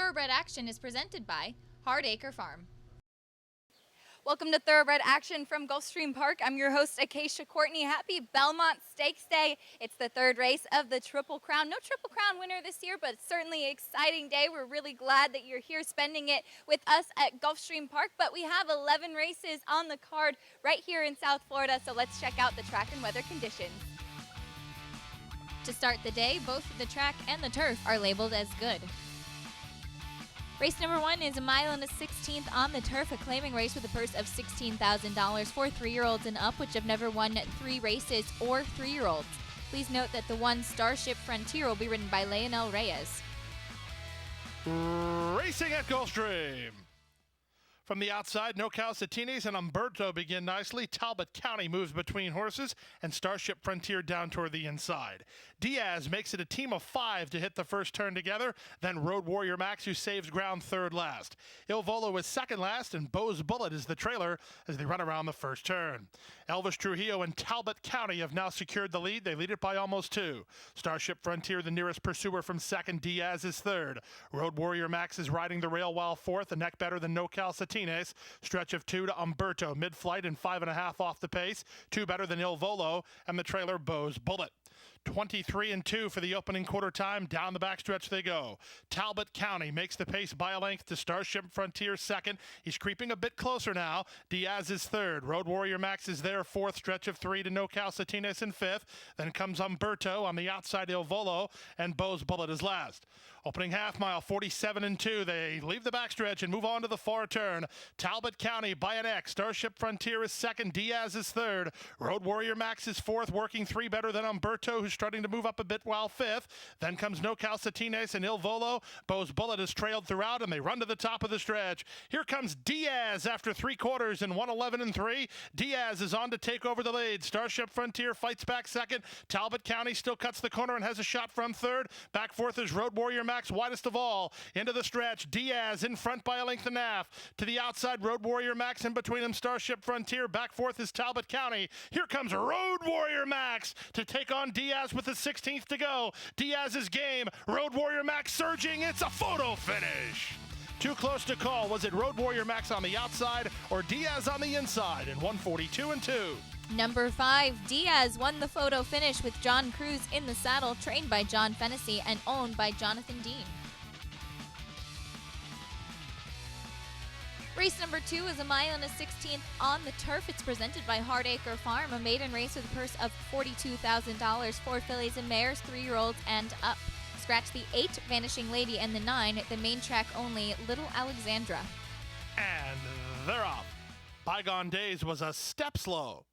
Thoroughbred Action is presented by Hardacre Farm. Welcome to Thoroughbred Action from Gulfstream Park. I'm your host, Acacia Courtney. Happy Belmont Stakes Day. It's the third race of the Triple Crown. No Triple Crown winner this year, but certainly an exciting day. We're really glad that you're here spending it with us at Gulfstream Park, but we have 11 races on the card right here in South Florida, so let's check out the track and weather conditions. To start the day, both the track and the turf are labeled as good. Race number 1 is a mile and a 16th on the turf, a claiming race with a purse of $16,000 for 3-year-olds and up, which have never won 3 races or 3-year-olds. Please note that the one Starship Frontier will be ridden by Leonel Reyes. Racing at Gulfstream. From the outside, No Calcetines and Umberto begin nicely. Talbot County moves between horses, and Starship Frontier down toward the inside. Diaz makes it a team of 5 to hit the first turn together. Then Road Warrior Max, who saves ground third last. Il Volo is second last, and Bo's Bullet is the trailer as they run around the first turn. Elvis Trujillo and Talbot County have now secured the lead. They lead it by almost 2. Starship Frontier, the nearest pursuer from second. Diaz is third. Road Warrior Max is riding the rail while fourth, a neck better than No Calcetines. Stretch of 2 to Umberto, mid-flight and 5.5 off the pace. 2 better than Il Volo, and the trailer Bo's Bullet. 23-2 for the opening quarter time. Down the backstretch they go. Talbot County makes the pace by a length to Starship Frontier second. He's creeping a bit closer now. Diaz is third. Road Warrior Max is there fourth. Stretch of 3 to No Calcetines in fifth. Then comes Umberto on the outside, Il Volo, and Bo's Bullet is last. Opening half mile, 47-2. They leave the backstretch and move on to the far turn. Talbot County by an X. Starship Frontier is second. Diaz is third. Road Warrior Max is fourth, working 3 better than Umberto, who's starting to move up a bit while fifth. Then comes No Calcetines and Il Volo. Bo's Bullet is trailed throughout, and they run to the top of the stretch. Here comes Diaz after 3 quarters in 1:11-3. Diaz is on to take over the lead. Starship Frontier fights back second. Talbot County still cuts the corner and has a shot from third. Back fourth is Road Warrior Max, widest of all. Into the stretch, Diaz in front by a length and a half. To the outside, Road Warrior Max, in between them, Starship Frontier. Back fourth is Talbot County. Here comes Road Warrior Max to take on Diaz with the 16th to go. Diaz's game. Road Warrior Max surging. It's a photo finish. Too close to call. Was it Road Warrior Max on the outside or Diaz on the inside in 1:42-2? Number 5, Diaz won the photo finish with John Cruz in the saddle, trained by John Fennessy and owned by Jonathan Dean. Race number 2 is a mile and a 16th on the turf. It's presented by Hardacre Farm, a maiden race with a purse of $42,000 for fillies and mares, 3-year-olds and up. Scratch the 8, Vanishing Lady, and the 9, the main track only, Little Alexandra. And they're off. Bygone Days was a step slow.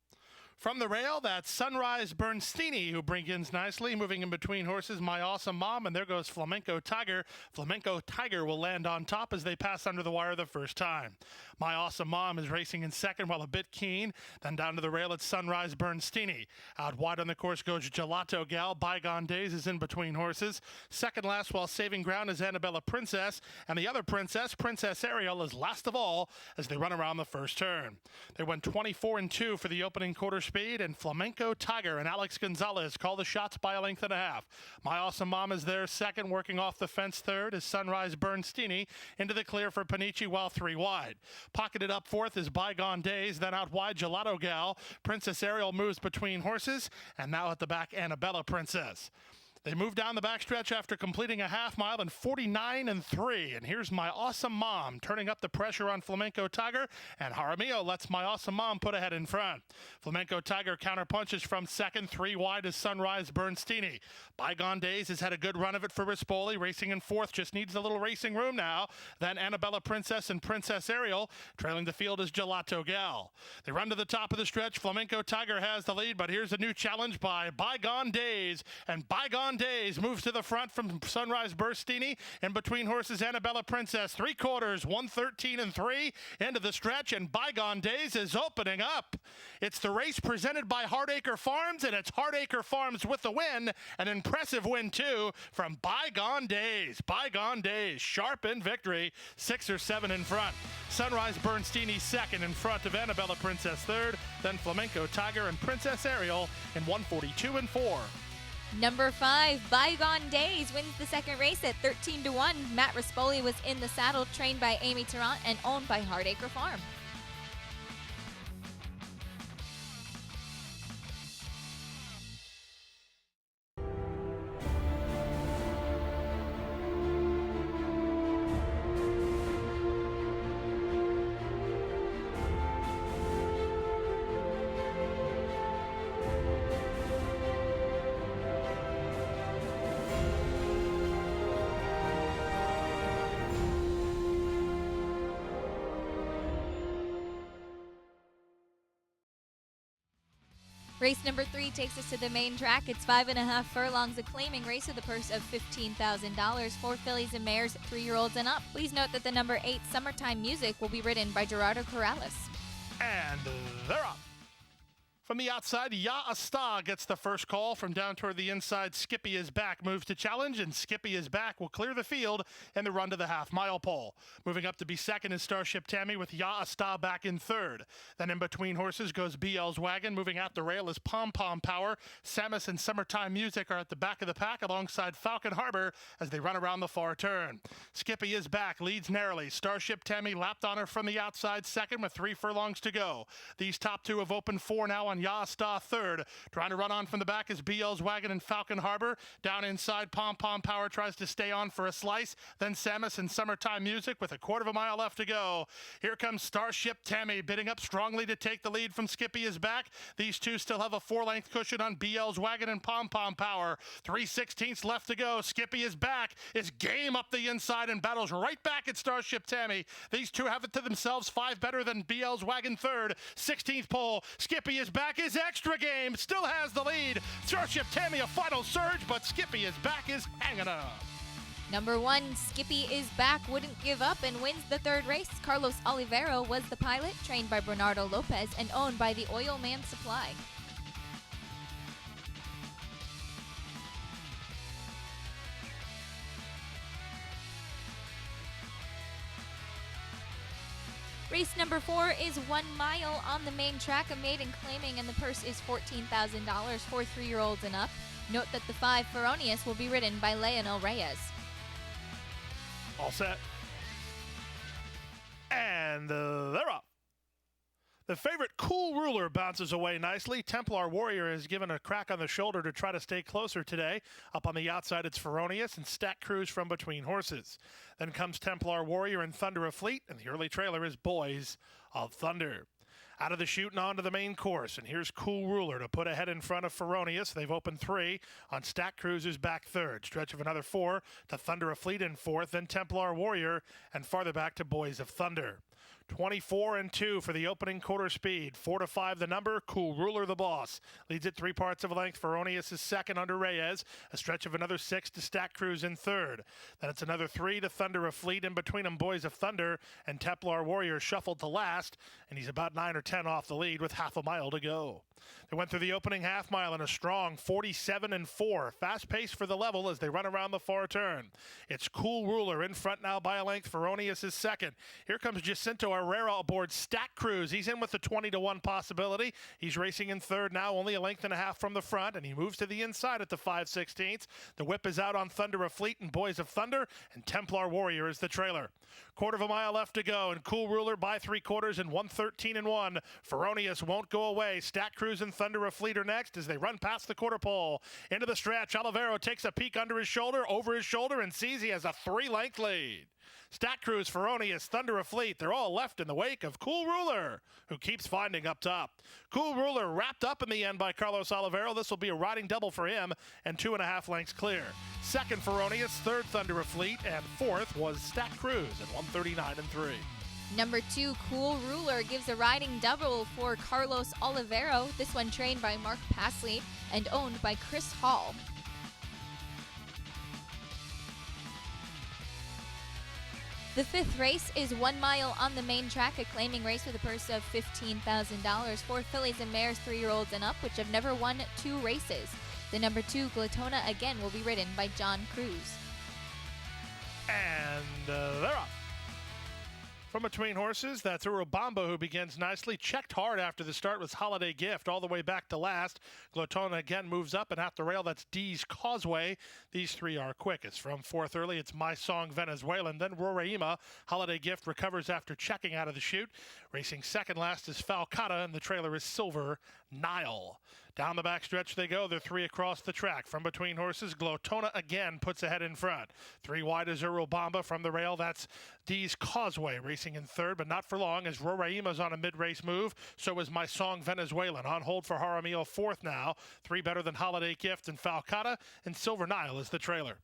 From the rail, that's Sunrise Bernstini, who begins nicely, moving in between horses, My Awesome Mom, and there goes Flamenco Tiger. Flamenco Tiger will land on top as they pass under the wire the first time. My Awesome Mom is racing in second while a bit keen. Then down to the rail, it's Sunrise Bernstini. Out wide on the course goes Gelato Gal. Bygone Days is in between horses. Second last while saving ground is Annabella Princess. And the other princess, Princess Ariel, is last of all as they run around the first turn. They went 24-2 for the opening quarter speed, and Flamenco Tiger and Alex Gonzalez call the shots by a length and a half. My Awesome Mom is there second, working off the fence third is Sunrise Bernstini. Into the clear for Panici while 3 wide. Pocketed up fourth is Bygone Days, then out wide Gelato Gal. Princess Ariel moves between horses, and now at the back Annabella Princess. They move down the backstretch after completing a half mile in 49-3. And here's My Awesome Mom turning up the pressure on Flamenco Tiger, and Jaramillo lets My Awesome Mom put ahead in front. Flamenco Tiger counterpunches from second. 3 wide is Sunrise Bernstini. Bygone Days has had a good run of it for Rispoli, racing in fourth, just needs a little racing room now. Then Annabella Princess and Princess Ariel. Trailing the field is Gelato Gal. They run to the top of the stretch. Flamenco Tiger has the lead, but here's a new challenge by Bygone Days, and Bygone Days moves to the front from Sunrise Bernstini. In between horses, Annabella Princess. 3 quarters, 1:13-3 into the stretch, and Bygone Days is opening up. It's the race presented by Hardacre Farms, and it's Hardacre Farms with the win. An impressive win, too, from Bygone Days. Bygone Days, sharp in victory, 6 or 7 in front. Sunrise Bernstini second in front of Annabella Princess third, then Flamenco Tiger and Princess Ariel in 1:42-4. Number 5, Bygone Days wins the second race at 13-1. Matt Rispoli was in the saddle, trained by Amy Tarrant and owned by Hardacre Farm. Race number 3 takes us to the main track. It's 5.5 furlongs, a claiming race with a purse of $15,000 for fillies and mares 3-year-olds and up. Please note that the number 8 Summertime Music will be ridden by Gerardo Corrales. And they're up. From the outside, Ya Asta gets the first call. From down toward the inside, Skippy is back, moves to challenge, and Skippy is back will clear the field in the run to the half-mile pole. Moving up to be second is Starship Tammy with Ya Asta back in third. Then in between horses goes BL's Wagon. Moving out the rail is Pom Pom Power. Samus and Summertime Music are at the back of the pack alongside Falcon Harbor as they run around the far turn. Skippy is back, leads narrowly. Starship Tammy lapped on her from the outside second with 3 furlongs to go. These top two have opened 4 now on Ya Asta third. Trying to run on from the back is BL's Wagon and Falcon Harbor. Down inside, Pom Pom Power tries to stay on for a slice. Then Samus and Summertime Music with a 1/4 mile left to go. Here comes Starship Tammy bidding up strongly to take the lead from Skippy is back. These two still have a 4-length cushion on BL's Wagon and Pom Pom Power. 3/16 left to go. Skippy is back. Is game up the inside and battles right back at Starship Tammy. These two have it to themselves. 5 better than BL's Wagon third. 16th pole. Skippy is back. Is extra game. Still has the lead. Starship Tammy a final surge, but Skippy is back is hanging up. Number 1, Skippy is back, wouldn't give up, and wins the third race. Carlos Olivero was the pilot, trained by Bernardo Lopez and owned by the Oil Man Supply. Race number 4 is 1 mile on the main track, a maiden claiming, and the purse is $14,000 for 3-year-olds and up. Note that the 5 Feronius will be ridden by Leonel Reyes. All set. And they're up. The favorite Cool Ruler bounces away nicely. Templar Warrior is given a crack on the shoulder to try to stay closer today. Up on the outside, it's Feronius and Stack Cruise from between horses. Then comes Templar Warrior and Thunder of Fleet, and the early trailer is Boys of Thunder. Out of the chute and onto the main course, and here's Cool Ruler to put ahead in front of Feronius. They've opened 3 on Stack Cruiser's back third. Stretch of another 4 to Thunder of Fleet in fourth, then Templar Warrior, and farther back to Boys of Thunder. 24-2 for the opening quarter speed. 4-5 the number. Cool Ruler the boss. Leads it 3 parts of a length. Feronius is second under Reyes. A stretch of another 6 to Stack Cruise in third. Then it's another 3 to Thunder of Fleet. In between them, Boys of Thunder and Templar Warrior shuffled to last. And he's about 9 or 10 off the lead with half a mile to go. They went through the opening half mile in a strong 47-4. Fast pace for the level as they run around the far turn. It's Cool Ruler in front now by a length. Feronius is second. Here comes Jacinto Herrera aboard Stack Cruise. He's in with the 20-1 possibility. He's racing in third now, only a length and a half from the front, and he moves to the inside at the 5/16. The whip is out on Thunder of Fleet and Boys of Thunder, and Templar Warrior is the trailer. 1/4 mile left to go, and Cool Ruler by 3/4 and 1:13-1. Feronius won't go away. Stack Cruise and Thunder of Fleet are next as they run past the quarter pole. Into the stretch, Olivero takes a peek under his shoulder, over his shoulder, and sees he has a 3-length lead. Stack Cruise, Feronius, Thunder of Fleet, they're all left in the wake of Cool Ruler, who keeps finding up top. Cool Ruler wrapped up in the end by Carlos Olivero. This will be a riding double for him, and 2.5 lengths clear. Second, Feronius, third, Thunder of Fleet, and fourth was Stack Cruise at 1:39-3. Number 2, Cool Ruler, gives a riding double for Carlos Olivero. This one trained by Mark Pasley and owned by Chris Hall. The 5th race is 1 mile on the main track, a claiming race with a purse of $15,000 for fillies and mares 3-year-olds and up, which have never won 2 races. The number 2, Glatona, again will be ridden by John Cruz. And they're off. From between horses, that's Urubamba, who begins nicely. Checked hard after the start was Holiday Gift, all the way back to last. Glotona again moves up, and at the rail, that's D's Causeway. These three are quickest. From fourth early, it's My Song Venezuelan. Then Roraima. Holiday Gift recovers after checking out of the chute. Racing second last is Falcata, and the trailer is Silver Nile. Down the backstretch they go. They're three across the track. From between horses, Glotona again puts ahead in front. Three wide is Urubamba. From the rail, that's D's Causeway racing in third, but not for long as Roraima's on a mid-race move. So is My Song Venezuelan. On hold for Jaramillo, fourth now. Three better than Holiday Gift and Falcata, and Silver Nile is the trailer.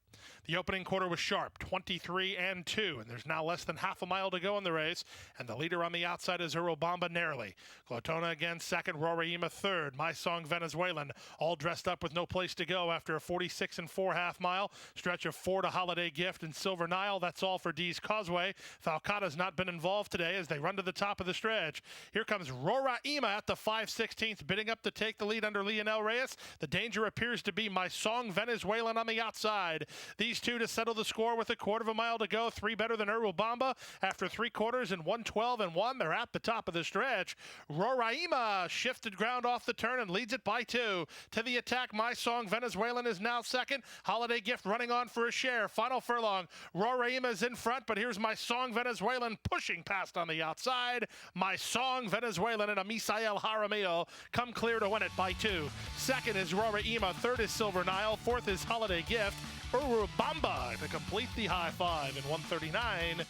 The opening quarter was sharp, 23-2, and there's now less than half a mile to go in the race, and the leader on the outside is Urubamba narrowly. Glotona again second, Roraima third. My Song Venezuelan all dressed up with no place to go after a 46 4 half mile stretch of 4 to Holiday Gift and Silver Nile. That's all for D's Causeway. Falcata's not been involved today as they run to the top of the stretch. Here comes Roraima at the 5/16, bidding up to take the lead under Lionel Reyes. The danger appears to be My Song Venezuelan on the outside. These two to settle the score with a quarter of a mile to go. Three better than Urubamba after 3/4 and 1:12-1. They're at the top of the stretch. Roraima shifted ground off the turn and leads it by 2. To the attack, My Song Venezuelan is now second. Holiday Gift running on for a share. Final furlong. Roraima is in front, but here's My Song Venezuelan pushing past on the outside. My Song Venezuelan and a Misael Jaramillo come clear to win it by 2. Second is Roraima. Third is Silver Nile. Fourth is Holiday Gift. Urubamba to complete the high five in 1:39-4.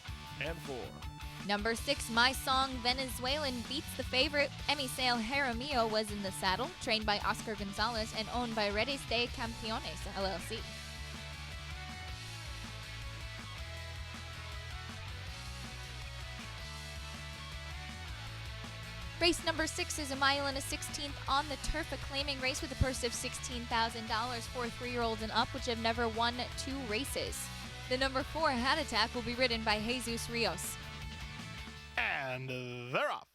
Number 6, My Song Venezuelan beats the favorite. Misael Jaramillo was in the saddle, trained by Oscar Gonzalez and owned by Redes de Campeones, LLC. Race number 6 is a 1.16 miles on the turf, a claiming race with a purse of $16,000 for 3-year-olds and up, which have never won 2 races. The number 4 Hat Attack will be ridden by Jesus Rios. And they're off.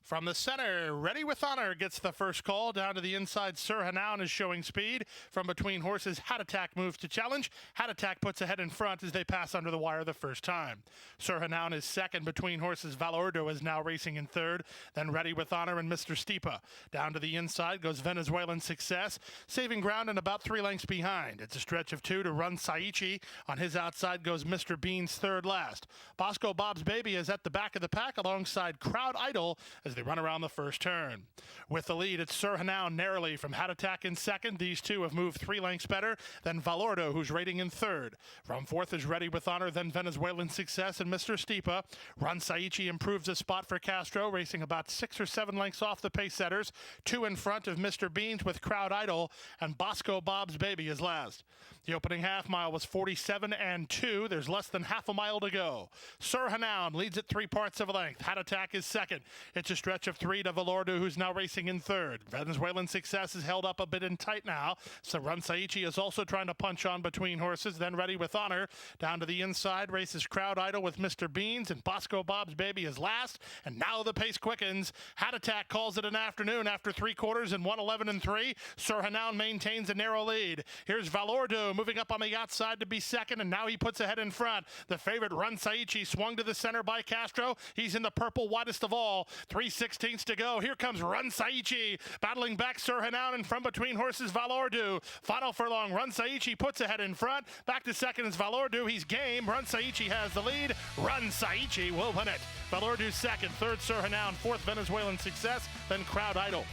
From the center, Ready with Honor gets the first call. Down to the inside, Sir Hanoun is showing speed. From between horses, Hat Attack moves to challenge. Hat Attack puts ahead in front as they pass under the wire the first time. Sir Hanoun is second. Between horses, Valordo is now racing in third. Then Ready with Honor and Mr. Stipa. Down to the inside goes Venezuelan Success, saving ground and about 3 lengths behind. It's a stretch of 2 to Run Saichi. On his outside goes Mr. Bean's third last. Bosco Bob's Baby is at the back of the pack alongside Crowd Idol as they run around the first turn. With the lead, it's Sir Hanoun narrowly from Hat Attack in second. These two have moved 3 lengths better than Valordo, who's rating in third. From fourth is Ready with Honor, then Venezuelan Success and Mr. Stipa. Run Saichi improves a spot for Castro, racing about 6 or 7 lengths off the pace setters. 2 in front of Mr. Beans with Crowd Idol, and Bosco Bob's Baby is last. The opening half mile was 47-2. There's less than half a mile to go. Sir Hanoun leads at 3 parts of a length. Hat Attack is second. It's a stretch of 3 to Valordo, who's now racing in third. Venezuelan Success is held up a bit in tight now. So Run Saichi is also trying to punch on between horses. Then Ready with Honor. Down to the inside races Crowd Idol with Mr. Beans, and Bosco Bob's Baby is last. And now the pace quickens. Hat Attack calls it an afternoon after 3/4 and 1:11-3. Sir Hanoun maintains a narrow lead. Here's Valordo moving up on the outside to be second, and now he puts ahead in front. The favorite Run Saichi swung to the center by Castro. He's in the purple, widest of all. 3/16 to go. Here comes Run Saichi battling back Sir Hanoun, and from between horses Valordo. Final furlong, Run Saichi puts ahead in front. Back to second is Valordo. He's game. Run Saichi has the lead. Run Saichi will win it. Valordo second, third Sir Hanoun, fourth Venezuelan Success, then Crowd Idol.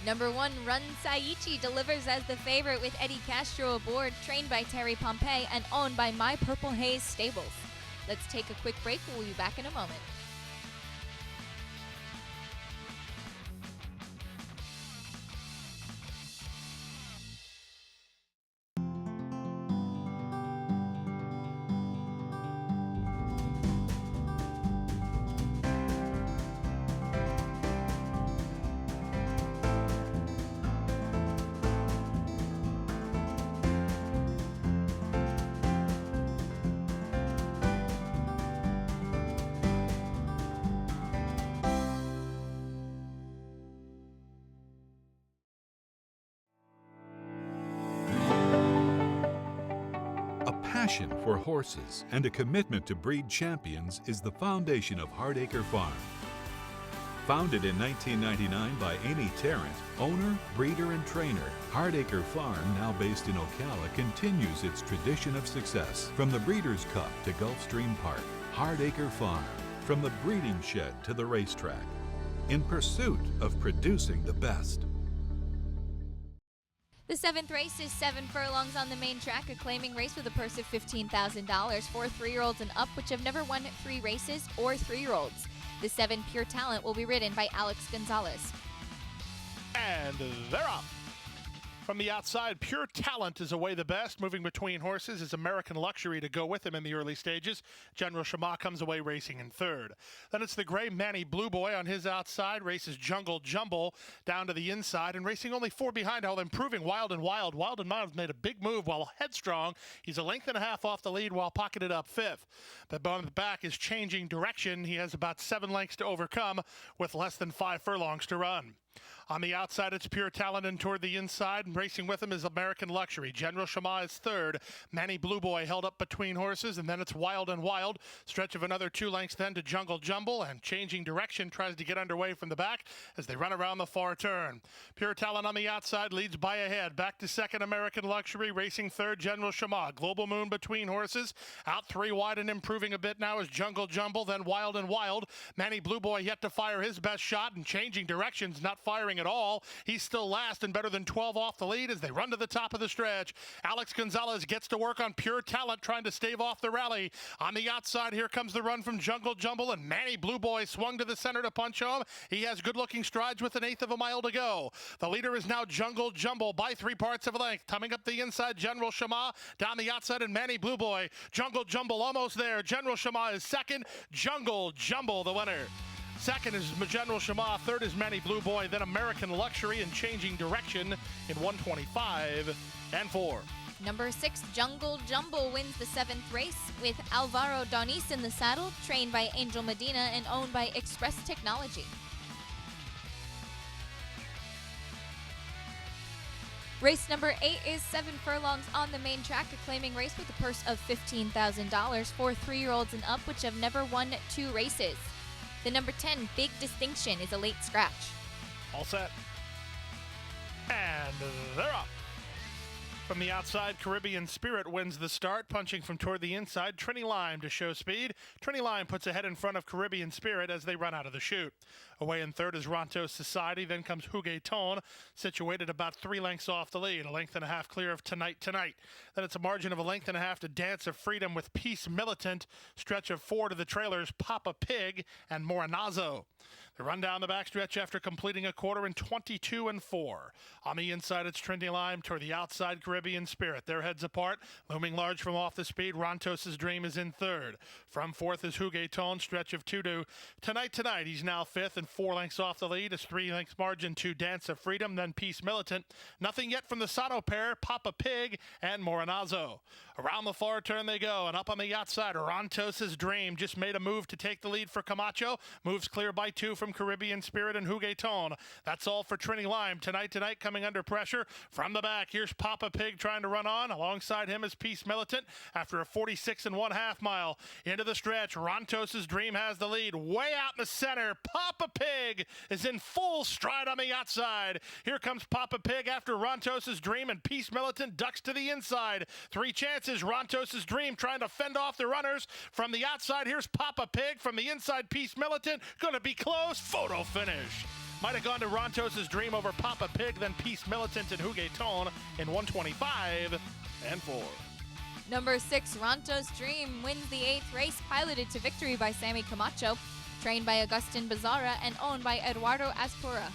Number 1, Run Saichi delivers as the favorite with Eddie Castro aboard, trained by Terry Pompey and owned by My Purple Haze Stables. Let's take a quick break. We'll be back in a moment. passion for horses and a commitment to breed champions is the foundation of Hardacre Farm. Founded in 1999 by Amy Tarrant, owner, breeder, and trainer, Hardacre Farm, now based in Ocala, continues its tradition of success. From the Breeders' Cup to Gulfstream Park, Hardacre Farm, from the breeding shed to the racetrack, in pursuit of producing the best. The 7th race is 7 furlongs on the main track, a claiming race with a purse of $15,000 for 3-year-olds and up, which have never won 3 races, or 3-year-olds. The 7 Pure Talent will be ridden by Alex Gonzalez. And they're up. From the outside, Pure Talent is away the best. Moving between horses is American Luxury to go with him in the early stages. General Shama comes away racing in third. Then it's the gray Manny Blue Boy on his outside. Races Jungle Jumble down to the inside and racing only 4 behind, while improving Wild and Wild. Wild and Wild made a big move while Headstrong. He's a length and a half off the lead while pocketed up 5th. The on the back is Changing Direction. He has about 7 lengths to overcome with less than 5 furlongs to run. On the outside, it's Pure Talent, and toward the inside, and racing with him is American Luxury. General Shama is third. Manny Blue Boy held up between horses, and then it's Wild and Wild. Stretch of another 2 lengths then to Jungle Jumble, and Changing Direction tries to get underway from the back as they run around the far turn. Pure Talent on the outside leads by a head. Back to second, American Luxury. Racing third, General Shama. Global Moon between horses. Out 3 wide and improving a bit now is Jungle Jumble, then Wild and Wild. Manny Blue Boy yet to fire his best shot, and Changing Directions not firing at all. He's still last and better than 12 off the lead as they run to the top of the stretch. Alex Gonzalez gets to work on Pure Talent, trying to stave off the rally. On the outside, here comes the run from Jungle Jumble, and Manny Blue Boy swung to the center to punch home. He has good-looking strides with 1/8 of a mile to go. The leader is now Jungle Jumble by 3 parts of a length. Coming up the inside, General Shama. Down the outside, and Manny Blue Boy. Jungle Jumble almost there. General Shama is second. Jungle Jumble the winner. Second is General Shama, third is Manny Blue Boy, then American Luxury and Changing Direction in 125 and 4. Number 6, Jungle Jumble, wins the 7th race with Alvaro Donis in the saddle, trained by Angel Medina and owned by Express Technology. Race number 8 is 7 furlongs on the main track, a claiming race with a purse of $15,000 for 3-year-olds and up, which have never won 2 races. The number 10, Big Distinction, is a late scratch. All set. And they're up. From the outside, Caribbean Spirit wins the start, punching from toward the inside. Trini Lime to show speed. Trini Lime puts ahead in front of Caribbean Spirit as they run out of the chute. Away in third is Ronto Society. Then comes Huguet Tone, situated about 3 lengths off the lead, a length and a half clear of Tonight. Then it's a margin of a length and a half to Dance of Freedom with Peace Militant. Stretch of 4 to the trailers, Papa Pig and Moranazo. They run down the backstretch after completing a quarter in 22 and 4. On the inside, it's Trinity Lime. Toward the outside, Caribbean Spirit. Their heads apart, looming large from off the speed. Rontos' Dream is in third. From fourth is Huguet Tone. Stretch of 2 to Tonight. He's now fifth and 4 lengths off the lead. It's 3 lengths margin to Dance of Freedom, then Peace Militant. Nothing yet from the Sato pair, Papa Pig and Moranazo. Around the far turn they go, and up on the outside, Rontos' Dream just made a move to take the lead for Camacho. Moves clear by 2 from Caribbean Spirit and Huguet Tone. That's all for Trini Lime. Tonight coming under pressure. From the back, here's Papa Pig trying to run on. Alongside him is Peace Militant after a 46 1/2 mile. Into the stretch, Rontos' Dream has the lead. Way out in the center, Papa Pig is in full stride on the outside. Here comes Papa Pig after Rontos' Dream, and Peace Militant ducks to the inside. 3 chances, Rontos' Dream trying to fend off the runners. From the outside, here's Papa Pig. From the inside, Peace Militant. Gonna be close. Photo finish. Might have gone to Rontos' Dream over Papa Pig, then Peace Militant and Huguet Tone in 125 and 4. Number 6, Ronto's Dream, wins the 8th race, piloted to victory by Sammy Camacho, trained by Agustin Bizarra and owned by Eduardo Aspura.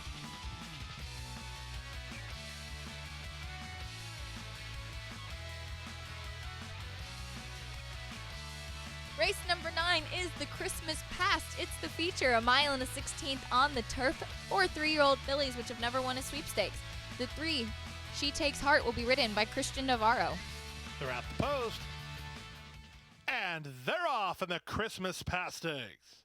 Race number 9 is the Christmas Past. It's the feature, a mile and a 16th on the turf for 3-year-old fillies, which have never won a sweepstakes. The 3, She Takes Heart, will be ridden by Christian Navarro. They're at the post. And they're off in the Christmas Past Stakes.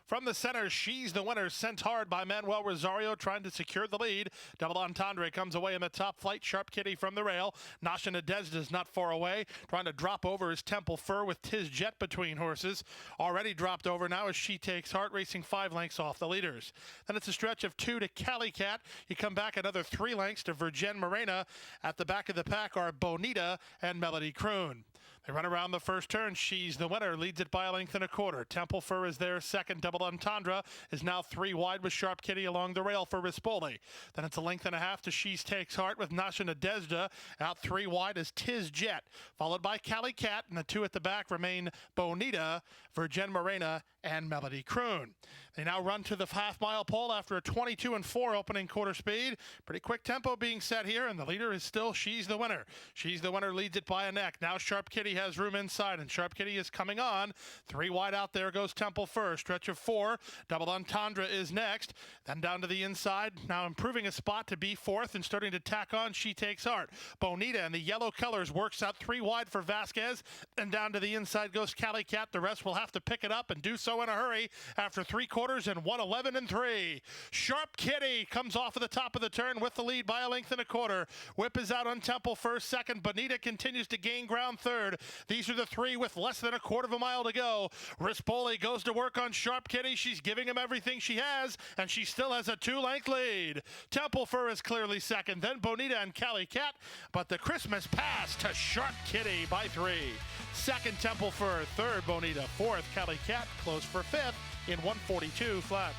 From the center, She's the Winner, sent hard by Manuel Rosario, trying to secure the lead. Double Entendre comes away in the top flight. Sharp Kitty from the rail. Nasha Nadezhda is not far away, trying to drop over his Temple Fur with Tiz Jet between horses. Already dropped over now as She Takes Heart, racing 5 lengths off the leaders. Then it's a stretch of 2 to Cali Cat. You come back another 3 lengths to Virgin Morena. At the back of the pack are Bonita and Melody Croon. They run around the first turn. She's the Winner, leads it by a length and a quarter. Temple Fur is there second. Double Entendre is now 3 wide with Sharp Kitty along the rail for Rispoli. Then it's a length and a half to She Takes Heart with Nasha Nadezhda out 3 wide as Tiz Jet, followed by Cali Cat, and the 2 at the back remain Bonita, Virgin Morena, and Melody Croon. They now run to the half-mile pole after a 22-4 opening quarter speed. Pretty quick tempo being set here, and the leader is still She's the Winner. She's the Winner leads it by a neck. Now Sharp Kitty has room inside, and Sharp Kitty is coming on. 3 wide out there goes Temple Fur. Stretch of 4. Double Entendre is next. Then down to the inside, now improving a spot to be 4th and starting to tack on She Takes Heart. Bonita in the yellow colors works out 3 wide for Vasquez, and down to the inside goes Cali Cat. The rest will have to pick it up and do so in a hurry after 3 quarters and 1:11.3. Sharp Kitty comes off at the top of the turn with the lead by a length and a quarter. Whip is out on Temple first, second. Bonita continues to gain ground third. These are the 3 with less than a quarter of a mile to go. Rispoli goes to work on Sharp Kitty. She's giving him everything she has, and she still has a 2-length lead. Temple Fur is clearly second, then Bonita and Cali Cat, but the Christmas pass to Sharp Kitty by 3. Second, Temple Fur. Third, Bonita. Fourth, Cali Cat. Close for 5th in 1:42 flat.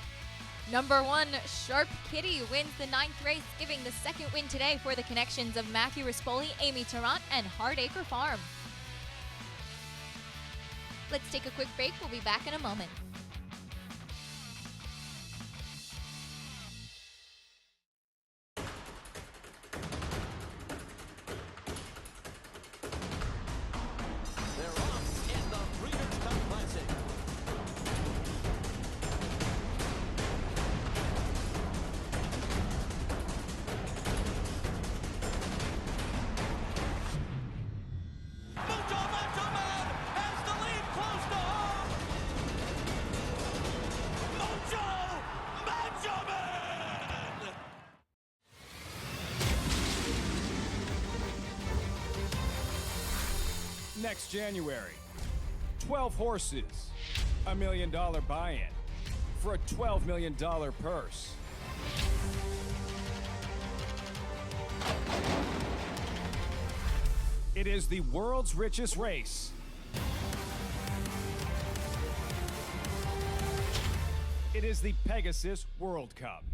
Number 1, Sharp Kitty, wins the 9th race, giving the second win today for the connections of Matthew Rispoli, Amy Tarrant, and Hardacre Farm. Let's take a quick break. We'll be back in a moment. They're off in the Breeders' Cup Classic. Mucho Macho Man has the lead close to home. Mucho Macho Man! Next January, 12 horses, $1 million buy-in for a $12 million purse. It is the world's richest race. It is the Pegasus World Cup.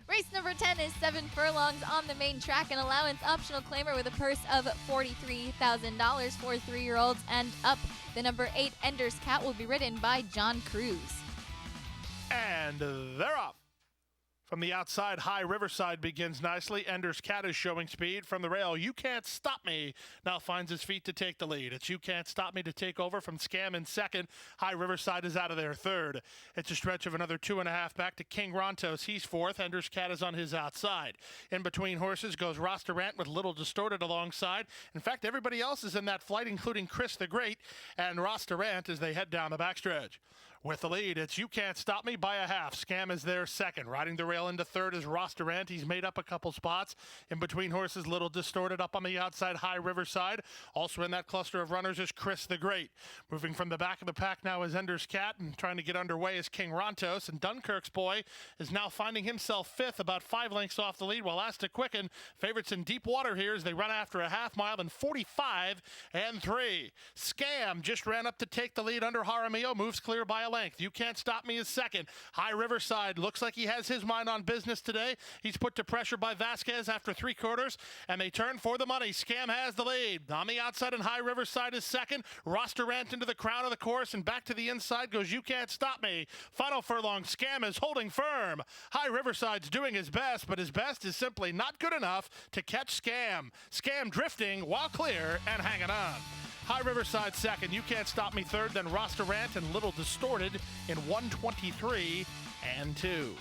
Race number 10 is 7 furlongs on the main track, an allowance optional claimer with a purse of $43,000 for 3-year-olds and up. The number 8 Ender's Cat will be ridden by John Cruz. And they're off. From the outside, High Riverside begins nicely. Ender's Cat is showing speed. From the rail, You Can't Stop Me now finds his feet to take the lead. It's You Can't Stop Me to take over from Scam in second. High Riverside is out of there third. It's a stretch of another 2.5 back to King Rontos. He's fourth. Ender's Cat is on his outside. In between horses goes Rosterant with Little Distorted alongside. In fact, everybody else is in that flight, including Chris the Great and Rosterant as they head down the backstretch. With the lead, it's You Can't Stop Me by a half. Scam is there second. Riding the rail into third is Rosterant. He's made up a couple spots. In between horses, Little Distorted up on the outside, High Riverside. Also in that cluster of runners is Chris the Great. Moving from the back of the pack now is Ender's Cat, and trying to get underway is King Rontos. And Dunkirk's Boy is now finding himself fifth, about 5 lengths off the lead, while Asta Quicken, favorites in deep water here as they run after a half mile in 45-3. Scam just ran up to take the lead under Jaramillo, moves clear by a length. You Can't Stop Me is second. High Riverside looks like he has his mind on business today. He's put to pressure by Vasquez after 3 quarters, and they turn for the money. Scam has the lead. On the outside, and High Riverside is second. Rosterant into the crown of the course, and back to the inside goes You Can't Stop Me. Final furlong, Scam is holding firm. High Riverside's doing his best, but his best is simply not good enough to catch Scam. Scam drifting while clear and hanging on. High Riverside second, You Can't Stop Me third, then Rosterant and Little Distorted in 1:23.2.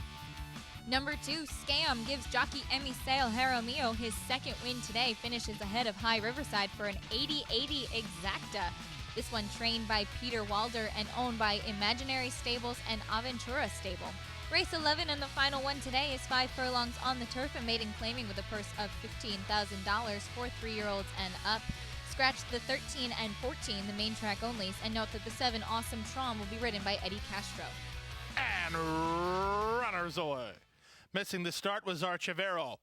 Number 2, Scam, gives jockey Emiseo Jaramillo his second win today, finishes ahead of High Riverside for an 80-80 exacta. This one trained by Peter Walder and owned by Imaginary Stables and Aventura Stable. Race 11 and the final one today is 5 furlongs on the turf and maiden claiming with a purse of $15,000 for 3-year-olds and up. Scratch the 13 and 14, the main track onlys, and note that the 7 Awesome Tron will be ridden by Eddie Castro. And runners away. Missing the start was Archivero.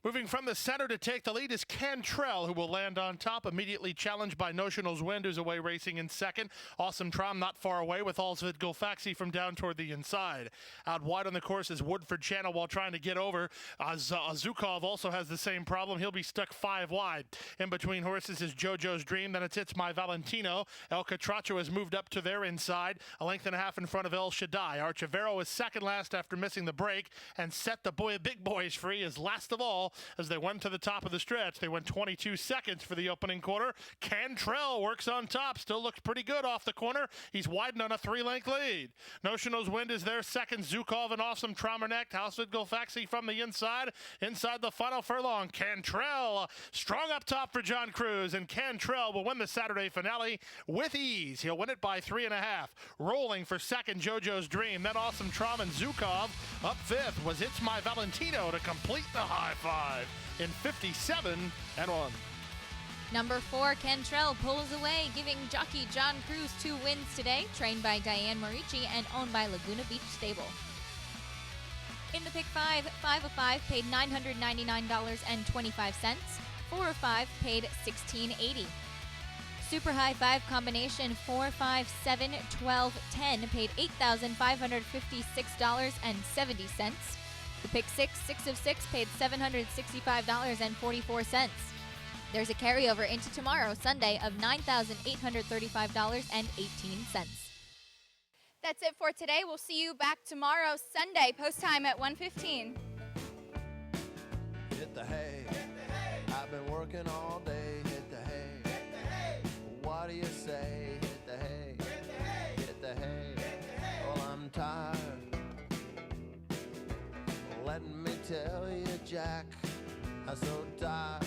Moving from the center to take the lead is Cantrell, who will land on top, immediately challenged by Notional's Wind, who's away racing in second. Awesome Trom not far away with Allsvid Gulfaxi from down toward the inside. Out wide on the course is Woodford Channel while trying to get over. Zukov also has the same problem. He'll be stuck 5 wide. In between horses is JoJo's Dream. Then it's My Valentino. El Catracho has moved up to their inside, a length and a half in front of El Shaddai. Archivero is second last after missing the break and set the big boys free as last of all. As they went to the top of the stretch, they went 22 seconds for the opening quarter. Cantrell works on top, still looks pretty good off the corner. He's widened on a 3-length lead. Notional's Wind is there second. Zukov and Awesome Tromerneck. Housewood Gulfaxi from the inside. Inside the final furlong, Cantrell strong up top for John Cruz, and Cantrell will win the Saturday finale with ease. He'll win it by 3.5. Rolling for second, JoJo's Dream. Then Awesome Trom and Zukov. Up fifth was It's My Valentino to complete the high five in 57 and 1. Number 4, Cantrell pulls away, giving jockey John Cruz 2 wins today, trained by Diane Morici and owned by Laguna Beach Stable. In the pick 5, 5 of 5 paid $999.25. 4 of 5 paid $16.80. Super High 5 combination 4, 5, 7, 12, 10 paid $8,556.70. The pick 6, 6 of 6 paid $765.44. There's a carryover into tomorrow, Sunday, of $9,835.18. That's it for today. We'll see you back tomorrow, Sunday, post time at 1:15. Hit the hay. I've been working all day. Hit the hay. What do you say? Hit the hay. Hit the hay. Well, I'm tired. Let me tell you, Jack, I'm so tired.